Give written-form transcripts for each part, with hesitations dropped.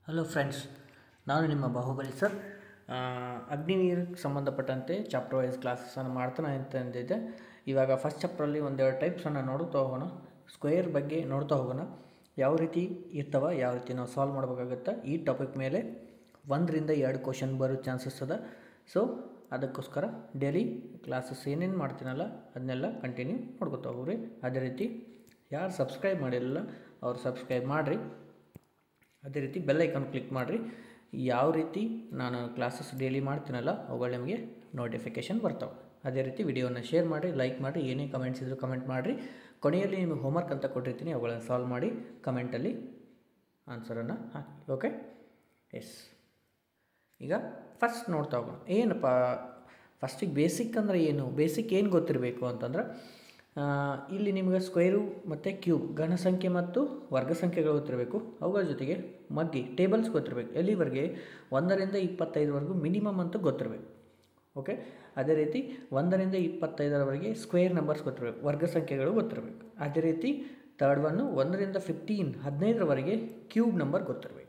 Hello friends, ನಾನು ನಿಮ್ಮ Bahubali sir. ಅಗ್ನಿವೀರಕ್ಕೆ ಸಂಬಂಧಪಟ್ಟಂತೆ ಚಾಪ್ಟರ್ ವೈಸ್ ಕ್ಲಾಸಸನ್ನು ಮಾಡ್ತಾನೆ ಅಂತಂದಿದ್ದೆ. ಇವಾಗ ಫಸ್ಟ್ ಚಾಪ್ಟ್ರಲ್ಲಿ ಒಂದೆರಡು ಟೈಪ್ಸನ್ನು ನೋಡ್ತಾ ಹೋಗೋಣ. ಸ್ಕ್ವೇರ್ ಬಗ್ಗೆ ನೋಡ್ತಾ ಹೋಗೋಣ, ಯಾವ ರೀತಿ ಇರ್ತವೆ, ಯಾವ ರೀತಿ ನಾವು ಸಾಲ್ವ್ ಮಾಡಬೇಕಾಗುತ್ತೆ. ಈ ಟಾಪಿಕ್ ಮೇಲೆ 1ರಿಂದ 2 ಕ್ವಶನ್ ಬರೋ ಚಾನ್ಸಸ್ ಅದ. ಸೊ ಅದಕ್ಕೋಸ್ಕರ ಡೈಲಿ ಕ್ಲಾಸಸ್ ಏನೇನು ಮಾಡ್ತೀನಲ್ಲ ಅದನ್ನೆಲ್ಲ ಕಂಟಿನ್ಯೂ ಮಾಡ್ಕೊತಾ ಹೋಗ್ರಿ. ಅದೇ ರೀತಿ ಯಾರು ಸಬ್ಸ್ಕ್ರೈಬ್ ಮಾಡಿರಲಿಲ್ಲ ಅವ್ರು ಸಬ್ಸ್ಕ್ರೈಬ್ ಮಾಡಿರಿ. ಅದೇ ರೀತಿ ಬೆಲ್ ಐಕಾನ್ ಕ್ಲಿಕ್ ಮಾಡಿರಿ. ಯಾವ ರೀತಿ ನಾನು ಕ್ಲಾಸಸ್ ಡೈಲಿ ಮಾಡ್ತೀನಲ್ಲ ಅವುಗಳು ನಿಮಗೆ ನೋಟಿಫಿಕೇಷನ್ ಬರ್ತಾವೆ. ಅದೇ ರೀತಿ ವಿಡಿಯೋನ ಶೇರ್ ಮಾಡಿರಿ, ಲೈಕ್ ಮಾಡಿರಿ, ಏನೇ ಕಮೆಂಟ್ಸ್ ಇದ್ದರೂ ಕಮೆಂಟ್ ಮಾಡಿರಿ. ಕೊನೆಯಲ್ಲಿ ನಿಮಗೆ ಹೋಮ್ವರ್ಕ್ ಅಂತ ಕೊಟ್ಟಿರ್ತೀನಿ, ಅವುಗಳನ್ನು ಸಾಲ್ವ್ ಮಾಡಿ ಕಮೆಂಟಲ್ಲಿ ಆನ್ಸರನ್ನು ಹಾಕಿ. Okay, yes. ಈಗ ಫಸ್ಟ್ ನೋಡ್ತಾ ಹೋಗೋಣ. ಏನಪ್ಪ ಫಸ್ಟಿಗೆ ಬೇಸಿಕ್ ಅಂದರೆ ಏನು, ಬೇಸಿಕ್ ಏನು ಗೊತ್ತಿರಬೇಕು ಅಂತಂದ್ರೆ, ಇಲ್ಲಿ ನಿಮಗೆ ಸ್ಕ್ವೇರು ಮತ್ತು ಕ್ಯೂಬ್, ಗಣ ಸಂಖ್ಯೆ ಮತ್ತು ವರ್ಗ ಸಂಖ್ಯೆಗಳು ಗೊತ್ತಿರಬೇಕು. ಅವುಗಳ ಜೊತೆಗೆ ಮಗ್ಗಿ ಟೇಬಲ್ಸ್ ಗೊತ್ತಿರಬೇಕು. ಎಲ್ಲಿವರೆಗೆ 1ರಿಂದ 25ವರೆಗೂ ಮಿನಿಮಮ್ ಅಂತೂ ಗೊತ್ತಿರಬೇಕು. ಓಕೆ, ಅದೇ ರೀತಿ 1ರಿಂದ 25ರವರೆಗೆ ಸ್ಕ್ವೇರ್ ನಂಬರ್ಸ್ ಗೊತ್ತಿರಬೇಕು, ವರ್ಗ ಸಂಖ್ಯೆಗಳು ಗೊತ್ತಿರಬೇಕು. ಅದೇ ರೀತಿ ಥರ್ಡ್ ಒನ್ನು 1ರಿಂದ 15ರವರೆಗೆ ಕ್ಯೂಬ್ ನಂಬರ್ ಗೊತ್ತಿರಬೇಕು.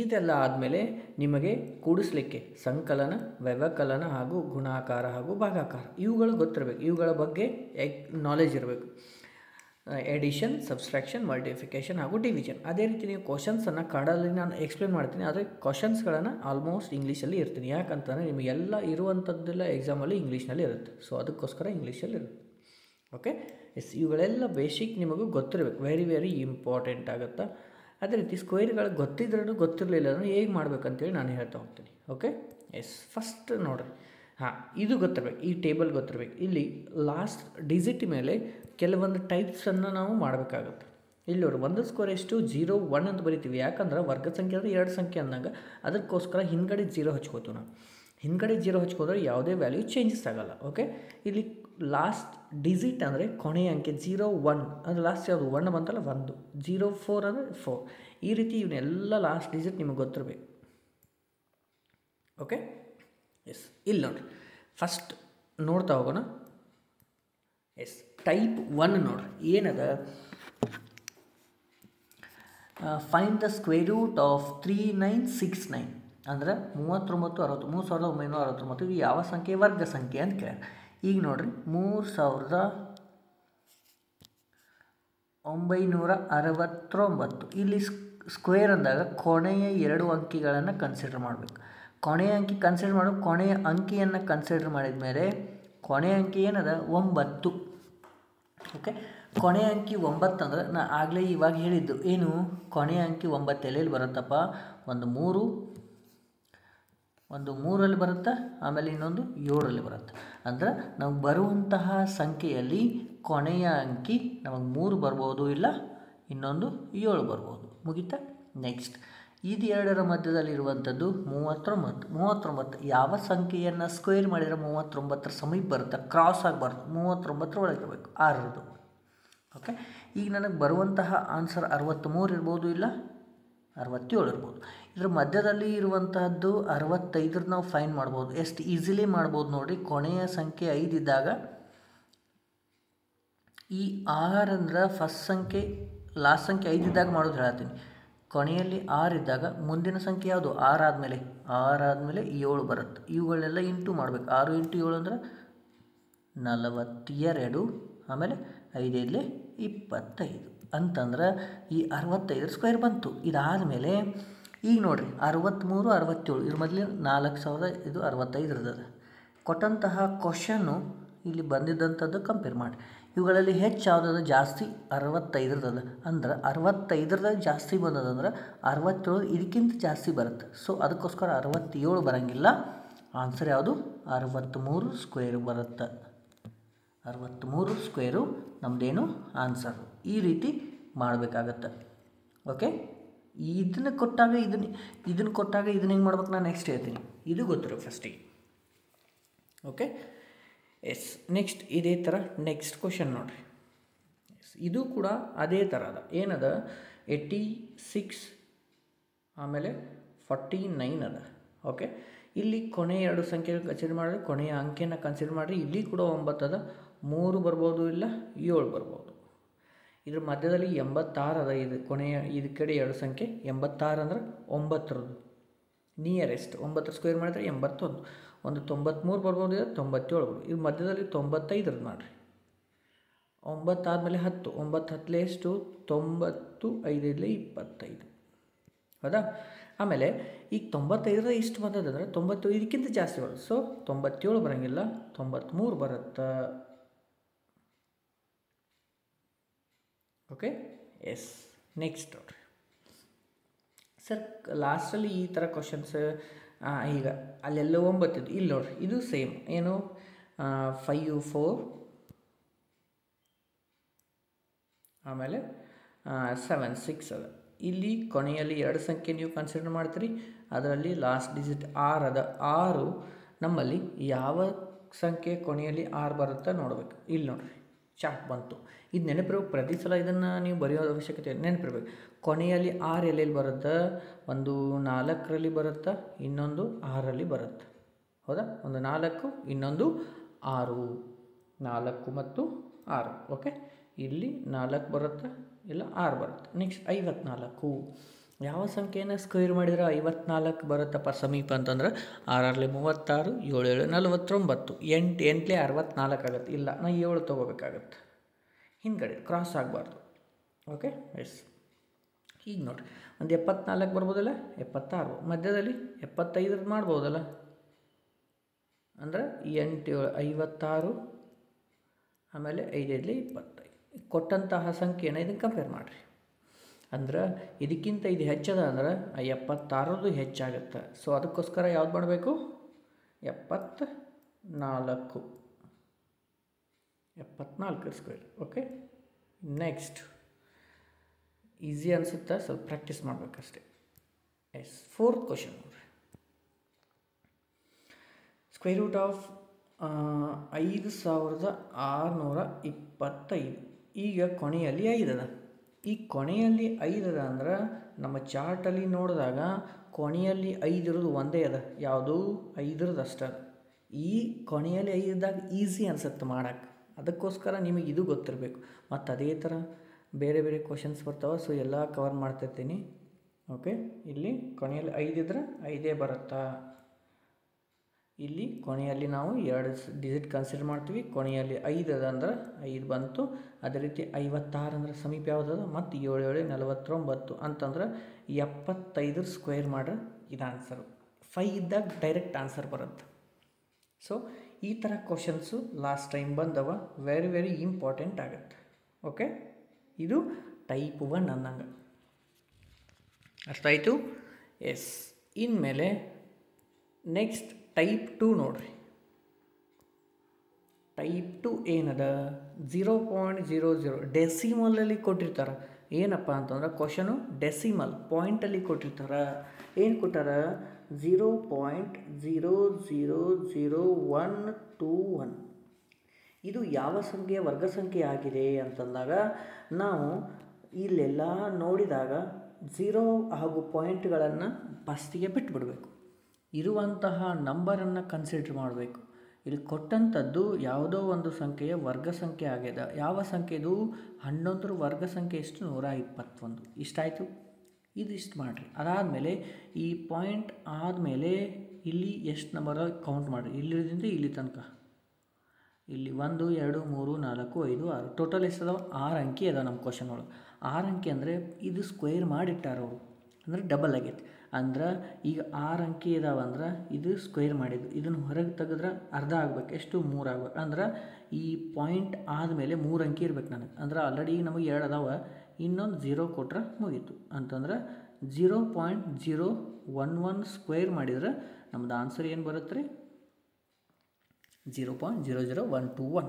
ಇದೆಲ್ಲ ಆದಮೇಲೆ ನಿಮಗೆ ಕೂಡಿಸ್ಲಿಕ್ಕೆ ಸಂಕಲನ, ವ್ಯವಕಲನ ಹಾಗೂ ಗುಣಾಕಾರ ಹಾಗೂ ಭಾಗಾಕಾರ ಇವುಗಳು ಗೊತ್ತಿರಬೇಕು. ಇವುಗಳ ಬಗ್ಗೆ ನಾಲೆಜ್ ಇರಬೇಕು. ಎಡಿಷನ್, ಸಬ್ಸ್ಟ್ರಾಕ್ಷನ್, ಮಲ್ಟಿಫಿಕೇಷನ್ ಹಾಗೂ ಡಿವಿಷನ್. ಅದೇ ರೀತಿ ನೀವು ಕ್ವಶನ್ಸನ್ನು ಕನ್ನಡದಲ್ಲಿ ನಾನು ಎಕ್ಸ್ಪ್ಲೇನ್ ಮಾಡ್ತೀನಿ, ಆದರೆ ಕ್ವಶನ್ಸ್ಗಳನ್ನು ಆಲ್ಮೋಸ್ಟ್ ಇಂಗ್ಲೀಷಲ್ಲಿ ಇರ್ತೀನಿ. ಯಾಕಂತಂದರೆ ನಿಮಗೆಲ್ಲ ಇರುವಂಥದ್ದೆಲ್ಲ ಎಕ್ಸಾಮಲ್ಲಿ ಇಂಗ್ಲೀಷ್ನಲ್ಲಿ ಇರುತ್ತೆ. ಸೊ ಅದಕ್ಕೋಸ್ಕರ ಇಂಗ್ಲೀಷಲ್ಲಿ ಇರುತ್ತೆ. Okay, S. ಇವುಗಳೆಲ್ಲ ಬೇಸಿಕ್ ನಿಮಗೂ ಗೊತ್ತಿರಬೇಕು. ವೆರಿ ವೆರಿ ಇಂಪಾರ್ಟೆಂಟ್ ಆಗುತ್ತೆ. ಅದೇ ರೀತಿ ಸ್ಕ್ವೇರ್ಗಳು ಗೊತ್ತಿದ್ರೂ ಗೊತ್ತಿರಲಿಲ್ಲ ಅಂದರೆ ಹೇಗೆ ಮಾಡ್ಬೇಕಂತೇಳಿ ನಾನು ಹೇಳ್ತಾ ಹೋಗ್ತೀನಿ. Okay, S. ಫಸ್ಟ್ ನೋಡಿರಿ, ಇದು ಗೊತ್ತಿರಬೇಕು, ಈ ಟೇಬಲ್ ಗೊತ್ತಿರಬೇಕು. ಇಲ್ಲಿ ಲಾಸ್ಟ್ ಡಿಜಿಟ್ ಮೇಲೆ ಕೆಲವೊಂದು ಟೈಪ್ಸನ್ನು ನಾವು ಮಾಡಬೇಕಾಗುತ್ತೆ. ಇಲ್ಲಿ ನೋಡಿ, 1 ಸ್ಕ್ವೇರ್ ಎಷ್ಟು 0, 1 ಅಂತ ಬರಿತೀವಿ. ಯಾಕಂದ್ರೆ ವರ್ಗ ಸಂಖ್ಯೆ ಅಂದರೆ 2 ಸಂಖ್ಯೆ ಅಂದಾಗ ಅದಕ್ಕೋಸ್ಕರ ಹಿಂದ್ಗಡೆ 0 ಹಚ್ಕೋತೀವಿ ನಾವು. ಹಿಂದ್ಗಡೆ 0 ಹಚ್ಕೋದ್ರೆ ಯಾವುದೇ ವ್ಯಾಲ್ಯೂ ಚೇಂಜಸ್ ಆಗೋಲ್ಲ. ಓಕೆ, ಇಲ್ಲಿ ಲಾಸ್ಟ್ ಡಿಜಿಟ್ ಅಂದರೆ ಕೊನೆಯ ಅಂಕೆ 0, 1 ಅಂದರೆ ಲಾಸ್ಟ್ ಯಾವುದು 1 ಬಂತಲ್ಲ 1, 0, 4 ಅಂದರೆ 4. ಈ ರೀತಿ ಇವನ್ನೆಲ್ಲ ಲಾಸ್ಟ್ ಡಿಜಿಟ್ ನಿಮಗೆ ಗೊತ್ತಿರಬೇಕು. Okay, yes. ಇಲ್ಲಿ ನೋಡಿರಿ, ಫಸ್ಟ್ ನೋಡ್ತಾ ಹೋಗೋಣ. ಎಸ್, ಟೈಪ್ 1 ನೋಡಿರಿ ಏನದ, find the square root of 3969 ಅಂದರೆ 3969. ಇದು ಯಾವ ಸಂಖ್ಯೆ, ವರ್ಗ ಸಂಖ್ಯೆ ಅಂತ ಕೇಳ್ಯಾರ. ಈಗ ನೋಡಿರಿ, 3969 ಇಲ್ಲಿ ಸ್ಕ್ವೇರ್ ಅಂದಾಗ ಕೊನೆಯ 2 ಅಂಕಿಗಳನ್ನು ಕನ್ಸಿಡರ್ ಮಾಡಬೇಕು. ಕೊನೆಯ ಅಂಕಿ ಕನ್ಸಿಡರ್ ಮಾಡೋ, ಕೊನೆಯ ಅಂಕಿಯನ್ನು ಕನ್ಸಿಡರ್ ಮಾಡಿದ ಮೇಲೆ ಕೊನೆಯ ಅಂಕಿ ಏನದ 9. ಓಕೆ, ಕೊನೆಯ ಅಂಕಿ 9 ಅಂದರೆ ನಾ ಆಗಲೇ ಇವಾಗ ಹೇಳಿದ್ದು ಏನು, ಕೊನೆಯ ಅಂಕಿ 9 ಎಲ್ಲೆಲ್ಲಿ ಬರುತ್ತಪ್ಪ, ಒಂದು 3ರಲ್ಲಿ ಬರುತ್ತೆ, ಆಮೇಲೆ ಇನ್ನೊಂದು 7ರಲ್ಲಿ ಬರುತ್ತೆ. ಅಂದ್ರೆ ನಾವು ಬರುವಂತಹ ಸಂಖ್ಯೆಯಲ್ಲಿ ಕೊನೆಯ ಅಂಕಿ ನಮಗೆ 3 ಬರ್ಬೋದು, ಇಲ್ಲ ಇನ್ನೊಂದು 7 ಬರ್ಬೋದು. ಮುಗಿತಾ? ನೆಕ್ಸ್ಟ್, ಇದು 2ರ ಮಧ್ಯದಲ್ಲಿರುವಂಥದ್ದು 39. ಯಾವ ಸಂಖ್ಯೆಯನ್ನು ಸ್ಕ್ವೇರ್ ಮಾಡಿದರೆ 39ರ ಸಮೀಪ ಬರುತ್ತೆ, ಕ್ರಾಸ್ ಆಗಬಾರ್ದು, 39ರ ಒಳಗಿರಬೇಕು, 6ರದ್ದು. ಓಕೆ, ಈಗ ನನಗೆ ಬರುವಂತಹ ಆನ್ಸರ್ 63 ಇರ್ಬೋದು, ಇಲ್ಲ 67 ಇರ್ಬೋದು. ಇದರ ಮಧ್ಯದಲ್ಲಿ ಇರುವಂತಹದ್ದು 65 ನಾವು ಫೈನ್ ಮಾಡ್ಬೋದು. ಎಷ್ಟು ಈಸಿಲಿ ಮಾಡ್ಬೋದು ನೋಡಿ. ಕೊನೆಯ ಸಂಖ್ಯೆ 5 ಇದ್ದಾಗ ಈ 6 ಅಂದ್ರೆ ಫಸ್ಟ್ ಸಂಖ್ಯೆ ಲಾಸ್ಟ್ ಸಂಖ್ಯೆ 5 ಇದ್ದಾಗ ಮಾಡೋದು ಹೇಳ್ತೀನಿ. ಕೊನೆಯಲ್ಲಿ 6 ಇದ್ದಾಗ ಮುಂದಿನ ಸಂಖ್ಯೆ ಯಾವುದು, 6 ಆದಮೇಲೆ 7 ಬರುತ್ತೆ. ಇವುಗಳನ್ನೆಲ್ಲ ಇಂಟು ಮಾಡಬೇಕು. 6 × 7 ಅಂದರೆ 42, ಆಮೇಲೆ 5 25 ಅಂತಂದ್ರೆ ಈ 65 ಸ್ಕ್ವೇರ್ ಬಂತು. ಇದಾದಮೇಲೆ ಈಗ ನೋಡಿರಿ, 63, 67 ಇದ್ರ ಮೊದಲು 4000, ಇದು 65 ಇರ್ತದೆ. ಕೊಟ್ಟಂತಹ ಕ್ವಶನ್ನು ಇಲ್ಲಿ ಬಂದಿದ್ದಂಥದ್ದು ಕಂಪೇರ್ ಮಾಡಿ. ಇವುಗಳಲ್ಲಿ ಹೆಚ್ಚು ಯಾವುದಾದ್ರು ಜಾಸ್ತಿ 65 ಅಂದ್ರೆ 65 ಜಾಸ್ತಿ ಬಂದದಂದ್ರೆ 67 ಇದಕ್ಕಿಂತ ಜಾಸ್ತಿ ಬರುತ್ತೆ. ಸೊ ಅದಕ್ಕೋಸ್ಕರ 67 ಬರೋಂಗಿಲ್ಲ. ಆನ್ಸರ್ ಯಾವುದು, 63 ಸ್ಕ್ವೇರು ಬರುತ್ತೆ. 63 ಸ್ಕ್ವೇರು ನಮ್ಮದೇನು ಆನ್ಸರ್. ಈ ರೀತಿ ಮಾಡಬೇಕಾಗತ್ತೆ. ಓಕೆ, ಇದನ್ನು ಕೊಟ್ಟಾಗ ಇದನ್ನು ಹೆಂಗೆ ಮಾಡ್ಬೇಕು ನಾನು ನೆಕ್ಸ್ಟ್ ಹೇಳ್ತೀನಿ. ಇದು ಗೊತ್ತಿರೋ ಫಸ್ಟಿಗೆ. Okay, yes. ನೆಕ್ಸ್ಟ್ ಇದೇ ಥರ ನೆಕ್ಸ್ಟ್ ಕ್ವಶನ್ ನೋಡಿರಿ. ಇದು ಕೂಡ ಅದೇ ಥರ ಅದ. ಏನದ, 86 ಆಮೇಲೆ 49 ಅದ. ಓಕೆ, ಇಲ್ಲಿ ಕೊನೆಯ 2 ಸಂಖ್ಯೆಗಳು ಕನ್ಸಿಡರ್ ಮಾಡಿದ್ರೆ ಕೊನೆಯ ಅಂಕೆಯನ್ನು ಕನ್ಸಿಡರ್ ಮಾಡಿರಿ. ಇಲ್ಲಿ ಕೂಡ 9 ಅದ, 3 ಬರ್ಬೋದು, ಇಲ್ಲ 7 ಬರ್ಬೋದು. ಇದ್ರ ಮಧ್ಯದಲ್ಲಿ 86 ಅದ. ಇದು ಕೊನೆಯ ಇದು ಕಡೆ ಎರಡು ಸಂಖ್ಯೆ 86 ಅಂದ್ರೆ 9ರದ್ದು ನಿಯರೆಸ್ಟ್. 9 ಸ್ಕ್ವೇರ್ ಮಾಡಿದ್ರೆ 81. ಒಂದು 93 ಬರ್ಬೋದು, 97 ಬರ್ಬೋದು. ಇದು ಮಧ್ಯದಲ್ಲಿ 95 ಮಾಡಿರಿ. 9 ಆದಮೇಲೆ 10. 9 10 ಎಷ್ಟು? 90. 5 25. ಹೌದಾ? ಆಮೇಲೆ ಈಗ 95 ಇಷ್ಟು ಬಂದದಂದ್ರೆ 90 ಇದಕ್ಕಿಂತ ಜಾಸ್ತಿ ಬರುತ್ತೆ. ಸೊ 97 ಬರೋಂಗಿಲ್ಲ, 93 ಬರುತ್ತೆ. Okay, yes. ನೆಕ್ಸ್ಟ್ ನೋಡ್ರಿ ಸರ್, ಲಾಸ್ಟಲ್ಲಿ ಈ ಥರ ಕ್ವಶನ್ಸ್ ಈಗ ಅಲ್ಲೆಲ್ಲ 9 ಇದ್ದು, ಇಲ್ಲಿ ನೋಡ್ರಿ ಇದು ಸೇಮ್. ಏನು 5 4 ಆಮೇಲೆ 7 6 ಅದ. ಇಲ್ಲಿ ಕೊನೆಯಲ್ಲಿ 2 ಸಂಖ್ಯೆ ನೀವು ಕನ್ಸಿಡರ್ ಮಾಡ್ತೀರಿ. ಅದರಲ್ಲಿ ಲಾಸ್ಟ್ ಡಿಜಿಟ್ 6 ಅದ. 6 ನಮ್ಮಲ್ಲಿ ಯಾವ ಸಂಖ್ಯೆ ಕೊನೆಯಲ್ಲಿ 6 ಬರುತ್ತೆ ನೋಡ್ಬೇಕು. ಇಲ್ಲಿ ನೋಡ್ರಿ ಚಾರ್ಟ್ ಬಂತು. ಇದು ನೆನಪಿರ್ಬೇಕು. ಪ್ರತಿ ಸಲ ಇದನ್ನು ನೀವು ಬರೆಯೋದು ಅವಶ್ಯಕತೆ ನೆನಪಿರ್ಬೇಕು. ಕೊನೆಯಲ್ಲಿ 6 ಎಲ್ಲೆಲ್ಲಿ ಬರುತ್ತೆ? ಒಂದು 4ರಲ್ಲಿ ಬರುತ್ತೆ, ಇನ್ನೊಂದು 6ರಲ್ಲಿ ಬರುತ್ತೆ. ಹೌದಾ? ಒಂದು 4, ಇನ್ನೊಂದು 6. 4 ಮತ್ತು 6. ಓಕೆ, ಇಲ್ಲಿ 4 ಬರುತ್ತೆ, ಇಲ್ಲ 6 ಬರುತ್ತೆ. ನೆಕ್ಸ್ಟ್ 54. ಯಾವ ಸಂಖ್ಯೆಯನ್ನು ಸ್ಕ್ವೇರ್ ಮಾಡಿದ್ರೆ 54 ಬರುತ್ತಪ್ಪ ಸಮೀಪ ಅಂತಂದ್ರೆ 6 36, 7 49, 8 8 64 ಆಗುತ್ತೆ. ಇಲ್ಲ, ನಾ 7 ತೊಗೋಬೇಕಾಗತ್ತೆ. ಹಿಂದ್ಗಡೆ ಕ್ರಾಸ್ ಆಗಬಾರ್ದು. Okay, yes. ಈಗ ನೋಡಿರಿ, ಒಂದು 74 ಬರ್ಬೋದಲ್ಲ, 76 ಮಧ್ಯದಲ್ಲಿ 75 ಮಾಡ್ಬೋದಲ್ಲ. ಅಂದ್ರೆ 8 7 56, ಆಮೇಲೆ 5 5 25. ಕೊಟ್ಟಂತಹ ಸಂಖ್ಯೆನ ಇದನ್ನು ಕಂಪೇರ್ ಮಾಡಿರಿ. ಅಂದ್ರೆ ಇದಕ್ಕಿಂತ ಇದು ಹೆಚ್ಚದ ಅಂದ್ರೆ 76 ಹೆಚ್ಚಾಗುತ್ತೆ. ಸೊ ಅದಕ್ಕೋಸ್ಕರ ಯಾವ್ದು ಮಾಡಬೇಕು? 74 ಸ್ಕ್ವೇರ್. ಓಕೆ, ನೆಕ್ಸ್ಟ್ ಈಸಿ ಅನಿಸುತ್ತಾ? ಸ್ವಲ್ಪ ಪ್ರಾಕ್ಟೀಸ್ ಮಾಡಬೇಕಷ್ಟೆ. ಎಸ್, 4th ಕ್ವಶನ್ ನೋಡಿರಿ. Square root of 5625. ಈಗ ಕೊನೆಯಲ್ಲಿ 5 ಅದ. ಈ ಕೊನೆಯಲ್ಲಿ 5 ಅದ ಅಂದ್ರೆ ನಮ್ಮ ಚಾರ್ಟಲ್ಲಿ ನೋಡಿದಾಗ ಕೊನೆಯಲ್ಲಿ 5 ಇರೋದು ಒಂದೇ ಅದ. ಯಾವುದು? 5 ಅಷ್ಟೇ ಅದ. ಈ ಕೊನೆಯಲ್ಲಿ 5 ಇದ್ದಾಗ ಈಸಿ ಅನ್ಸುತ್ತೆ ಮಾಡೋಕ್ಕೆ. ಅದಕ್ಕೋಸ್ಕರ ನಿಮಗೆ ಇದು ಗೊತ್ತಿರಬೇಕು. ಮತ್ತು ಅದೇ ಥರ ಬೇರೆ ಬೇರೆ ಕ್ವಶನ್ಸ್ ಬರ್ತಾವೆ. ಸೊ ಎಲ್ಲ ಕವರ್ ಮಾಡ್ತಿರ್ತೀನಿ. ಓಕೆ, ಇಲ್ಲಿ ಕೊನೆಯಲ್ಲಿ 5 ಇದ್ರೆ 5 ಬರುತ್ತಾ? ಇಲ್ಲಿ ಕೊನೆಯಲ್ಲಿ ನಾವು 2 ಡಿಜಿಟ್ ಕನ್ಸಿಡರ್ ಮಾಡ್ತೀವಿ. ಕೊನೆಯಲ್ಲಿ 5 ಅದ ಅಂದ್ರೆ 5 ಬಂತು. ಅದೇ ರೀತಿ 56 ಅಂದ್ರೆ ಸಮೀಪ ಯಾವುದದ? ಮತ್ತು 7 7 49 ಅಂತಂದ್ರೆ 75 ಸ್ಕ್ವೇರ್ ಮಾಡ್ರೆ ಇದು ಆನ್ಸರು. 5 ಇದ್ದಾಗ ಡೈರೆಕ್ಟ್ ಆನ್ಸರ್ ಬರುತ್ತೆ. ಸೊ ಈ ಥರ ಕ್ವಶನ್ಸು ಲಾಸ್ಟ್ ಟೈಮ್ ಬಂದವ. ವೆರಿ ವೆರಿ ಇಂಪಾರ್ಟೆಂಟ್ ಆಗುತ್ತೆ. ಓಕೆ, ಇದು ಟೈಪ್ 1 ಅನ್ನಂಗೆ. ಅರ್ಥ ಆಯಿತು? ಎಸ್. ಇನ್ಮೇಲೆ ನೆಕ್ಸ್ಟ್ ಟೈಪ್ 2 ನೋಡ್ರಿ. ಟೈಪ್ 2 ಏನದ? 0.00 ಡೆಸಿಮಲಲ್ಲಿ ಕೊಟ್ಟಿರ್ತಾರೆ. ಏನಪ್ಪ ಅಂತಂದ್ರೆ ಕ್ವಶನು ಡೆಸಿಮಲ್ ಪಾಯಿಂಟಲ್ಲಿ ಕೊಟ್ಟಿರ್ತಾರೆ. ಏನು ಕೊಟ್ಟಾರ? 0.000121. ಇದು ಯಾವ ಸಂಖ್ಯೆಯ ವರ್ಗ ಸಂಖ್ಯೆ ಆಗಿದೆ ಅಂತಂದಾಗ ನಾವು ಇಲ್ಲೆಲ್ಲ ನೋಡಿದಾಗ 0 ಹಾಗೂ ಪಾಯಿಂಟ್ಗಳನ್ನು ಫಸ್ಟಿಗೆ ಬಿಟ್ಬಿಡಬೇಕು. ಇರುವಂತಹ ನಂಬರನ್ನು ಕನ್ಸಿಡರ್ ಮಾಡಬೇಕು. ಇಲ್ಲಿ ಕೊಟ್ಟಂಥದ್ದು ಯಾವುದೋ ಒಂದು ಸಂಖ್ಯೆಯ ವರ್ಗ ಸಂಖ್ಯೆ ಆಗ್ಯದ. ಯಾವ ಸಂಖ್ಯೆ ಇದು? 11ರ ವರ್ಗ ಸಂಖ್ಯೆ ಎಷ್ಟು? 121. ಇಷ್ಟಾಯಿತು. ಇದಿಷ್ಟು ಮಾಡಿರಿ. ಅದಾದಮೇಲೆ ಈ ಪಾಯಿಂಟ್ ಆದಮೇಲೆ ಇಲ್ಲಿ ಎಷ್ಟು ನಂಬರ್ ಕೌಂಟ್ ಮಾಡಿರಿ. ಇಲ್ಲಿಂದ ಇಲ್ಲಿ ತನಕ ಇಲ್ಲಿ 1 2 3 4 5 6 ಟೋಟಲ್ ಎಷ್ಟು ಅದಾವೆ? 6 ಅಂಕಿ ಅದಾವೆ ನಮ್ಮ ಕ್ವಶನ್ ಒಳಗೆ. 6 ಅಂಕಿ ಅಂದರೆ ಇದು ಸ್ಕ್ವೇರ್ ಮಾಡಿಟ್ಟಾರ ಅವರು, ಅಂದರೆ ಡಬಲ್ ಆಗೈತೆ. ಅಂದ್ರೆ ಈಗ 6 ಅಂಕಿ ಇದಾವೆ ಅಂದ್ರೆ ಇದು ಸ್ಕ್ವೇರ್ ಮಾಡಿದ್ದು. ಇದನ್ನು ಹೊರಗೆ ತೆಗೆದ್ರೆ ಅರ್ಧ ಆಗ್ಬೇಕು. ಎಷ್ಟು? 3 ಆಗ್ಬೇಕು. ಅಂದ್ರೆ ಈ ಪಾಯಿಂಟ್ ಆದಮೇಲೆ 3 ಅಂಕಿ ಇರ್ಬೇಕು ನನಗೆ. ಅಂದ್ರೆ ಆಲ್ರೆಡಿ ನಮಗೆ 2 ಅದಾವೆ, ಇನ್ನೊಂದು 0 ಕೊಟ್ರೆ ಮುಗೀತು. ಅಂತಂದ್ರೆ 0.011 ಸ್ಕ್ವೇರ್ ಮಾಡಿದ್ರೆ ನಮ್ಮದು ಆನ್ಸರ್ ಏನು ಬರುತ್ತೆ ರೀ? 0.00121.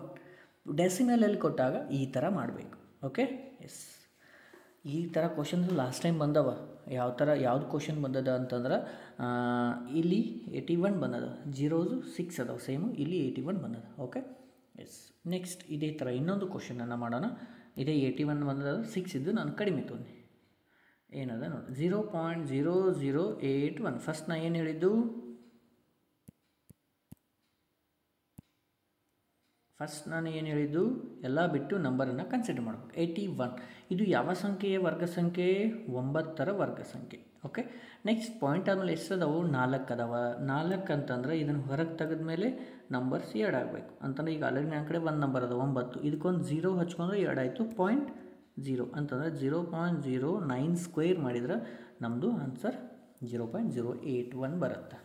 ಡೆಸಿಮಲಲ್ಲಿ ಕೊಟ್ಟಾಗ ಈ ಥರ ಮಾಡಬೇಕು. Okay, yes. ಈ ಥರ ಕ್ವಶನ್ಸು ಲಾಸ್ಟ್ ಟೈಮ್ ಬಂದವ. ಯಾವ ಥರ ಯಾವ್ದು ಕ್ವಶನ್ ಬಂದದ ಅಂತಂದ್ರೆ ಇಲ್ಲಿ 81 ಬಂದದ. 0 6 ಅದಾವೆ ಸೇಮು. ಇಲ್ಲಿ 81 ಬಂದದ. Okay, yes. ನೆಕ್ಸ್ಟ್ ಇದೇ ಥರ ಇನ್ನೊಂದು ಕ್ವಶನನ್ನು ಮಾಡೋಣ. ಇದೇ 81 ಬಂದದ. 6 ಇದ್ದು ನಾನು ಕಡಿಮೆ ತೊಗೊಂಡೆ. ಏನದ ನೋಡಿ, 0.0081. ಫಸ್ಟ್ ನಾ ಏನು ಹೇಳಿದ್ದು? ಫಸ್ಟ್ ನಾನು ಏನು ಹೇಳಿದ್ದು, ಎಲ್ಲ ಬಿಟ್ಟು ನಂಬರನ್ನು ಕನ್ಸಿಡರ್ ಮಾಡಬೇಕು. 81 ಇದು ಯಾವ ಸಂಖ್ಯೆಯ ವರ್ಗ ಸಂಖ್ಯೆ? 9ರ ವರ್ಗ ಸಂಖ್ಯೆ. ಓಕೆ, ನೆಕ್ಸ್ಟ್ ಪಾಯಿಂಟ್ ಆದಮೇಲೆ ಎಷ್ಟು ಅದಾವು? 4 ಅದಾವ. 4 ಅಂತಂದ್ರೆ ಇದನ್ನು ಹೊರಗೆ ತೆಗೆದ್ಮೇಲೆ ನಂಬರ್ಸ್ 2 ಆಗಬೇಕು ಅಂತಂದ್ರೆ ಈಗ ಆಲ್ರೆಡಿ ನನ್ನ ಕಡೆ ಒಂದು ನಂಬರ್ ಅದು 9, ಇದಕ್ಕೊಂದು 0 ಹಚ್ಕೊಂಡ್ರೆ 2 ಆಯಿತು. 0.0 ಅಂತಂದರೆ 0.09 ಸ್ಕ್ವೇರ್ ಮಾಡಿದ್ರೆ ನಮ್ಮದು ಆನ್ಸರ್ 0.081 ಬರುತ್ತೆ.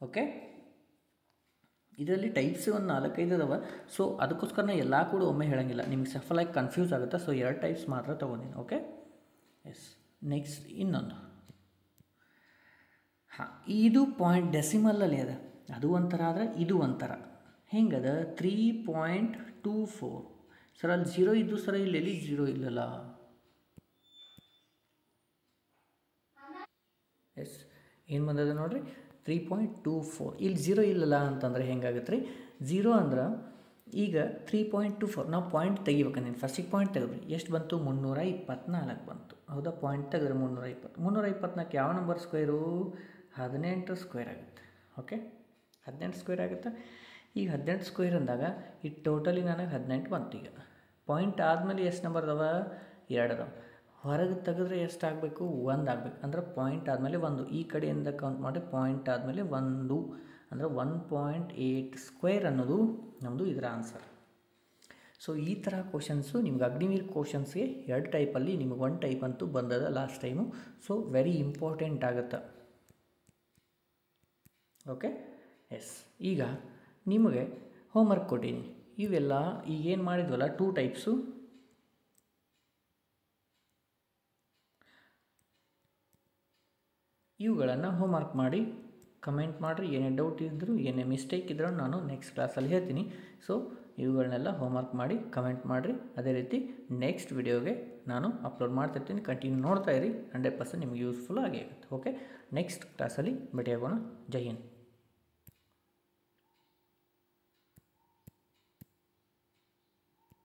ಓಕೆ, ಇದರಲ್ಲಿ ಟೈಪ್ಸ್ ಒಂದು 4-5 ಅದಾವ. ಸೊ ಅದಕ್ಕೋಸ್ಕರ ನಾನು ಎಲ್ಲ ಕೂಡ ಒಮ್ಮೆ ಹೇಳೋಂಗಿಲ್ಲ, ನಿಮಗೆ ಸಫಲಾಗಿ ಕನ್ಫ್ಯೂಸ್ ಆಗುತ್ತೆ. ಸೊ 2 ಟೈಪ್ಸ್ ಮಾತ್ರ ತೊಗೊಂಡಿನಿ. Okay, yes. ನೆಕ್ಸ್ಟ್ ಇನ್ನೊಂದು, ಹಾಂ, ಇದು ಪಾಯಿಂಟ್ ಡೆಸಿಮಲಲ್ಲಿ ಅದ, ಅದು ಒಂಥರ ಆದರೆ ಇದು ಒಂಥರ. ಹೆಂಗದ? 3.24 ಸರ್, ಅಲ್ಲಿ 0 ಇದ್ದು ಸರ್, ಇಲ್ಲಿ 0 ಇಲ್ಲಲ್ಲ. ಎಸ್, ಏನು ಬಂದದ ನೋಡಿರಿ, 3.24. ಇಲ್ಲಿ 0 ಇಲ್ಲಲ್ಲ ಅಂತಂದರೆ ಹೆಂಗಾಗುತ್ತೆ ರೀ? 0 ಅಂದ್ರೆ ಈಗ 3.24 ನಾವು ಪಾಯಿಂಟ್ ತೆಗಿಬೇಕು. ನೀನು ಫಸ್ಟಿಗೆ ಪಾಯಿಂಟ್ ತೆಗೆದ್ರಿ, ಎಷ್ಟು ಬಂತು? 324 ಬಂತು. ಹೌದಾ? ಪಾಯಿಂಟ್ ತೆಗೆದ್ರೆ 320. 324 ಯಾವ ನಂಬರ್ ಸ್ಕ್ವೇರು? 18 ಸ್ಕ್ವೇರ್ ಆಗುತ್ತೆ. ಓಕೆ, 18 ಸ್ಕ್ವೇರ್ ಆಗುತ್ತೆ. ಈಗ 18 ಸ್ಕ್ವೇರ್ ಅಂದಾಗ ಈ ಟೋಟಲಿ ನನಗೆ 18 ಬಂತು. ಈಗ ಪಾಯಿಂಟ್ ಆದಮೇಲೆ ಎಷ್ಟು ನಂಬರ್ ಅದಾವ? 2 ಅದಾವ. ಹೊರಗೆ ತೆಗೆದ್ರೆ ಎಷ್ಟು ಆಗಬೇಕು? 1 ಆಗಬೇಕು. ಅಂದರೆ ಪಾಯಿಂಟ್ ಆದಮೇಲೆ 1, ಈ ಕಡೆಯಿಂದ ಕೌಂಟ್ ಮಾಡಿ ಪಾಯಿಂಟ್ ಆದಮೇಲೆ 1 ಅಂದರೆ 1.8 ಸ್ಕ್ವೇರ್ ಅನ್ನೋದು ನಮ್ಮದು ಇದರ ಆನ್ಸರ್. ಸೊ ಈ ಥರ ಕ್ವಶನ್ಸು ನಿಮ್ಗೆ ಅಗ್ನಿವೀರ್ ಕ್ವಶನ್ಸ್ಗೆ 2 ಟೈಪಲ್ಲಿ ನಿಮಗೆ 1 ಟೈಪ್ ಅಂತೂ ಬಂದದ last time. So very important ಆಗುತ್ತೆ. Okay, yes. ಈಗ ನಿಮಗೆ ಹೋಮ್ವರ್ಕ್ ಕೊಟ್ಟೀನಿ. ಇವೆಲ್ಲ ಈಗೇನು ಮಾಡಿದ್ವಲ್ಲ 2 ಟೈಪ್ಸು, ಇವುಗಳನ್ನು ಹೋಮ್ವರ್ಕ್ ಮಾಡಿ ಕಮೆಂಟ್ ಮಾಡಿರಿ. ಏನೇ ಡೌಟ್ ಇದ್ದರೂ ಏನೇ ಮಿಸ್ಟೇಕ್ ಇದ್ರೂ ನಾನು ನೆಕ್ಸ್ಟ್ ಕ್ಲಾಸಲ್ಲಿ ಹೇಳ್ತೀನಿ. ಸೊ ಇವುಗಳನ್ನೆಲ್ಲ ಹೋಮ್ವರ್ಕ್ ಮಾಡಿ ಕಮೆಂಟ್ ಮಾಡಿರಿ. ಅದೇ ರೀತಿ ನೆಕ್ಸ್ಟ್ ವಿಡಿಯೋಗೆ ನಾನು ಅಪ್ಲೋಡ್ ಮಾಡ್ತಿರ್ತೀನಿ, ಕಂಟಿನ್ಯೂ ನೋಡ್ತಾ ಇರಿ. 100% ನಿಮ್ಗೆ ಯೂಸ್ಫುಲ್ ಆಗೇ ಆಗುತ್ತೆ. ಓಕೆ, ನೆಕ್ಸ್ಟ್ ಕ್ಲಾಸಲ್ಲಿ ಭೇಟಿಯಾಗೋಣ. ಜೈ ಹಿಂದ್.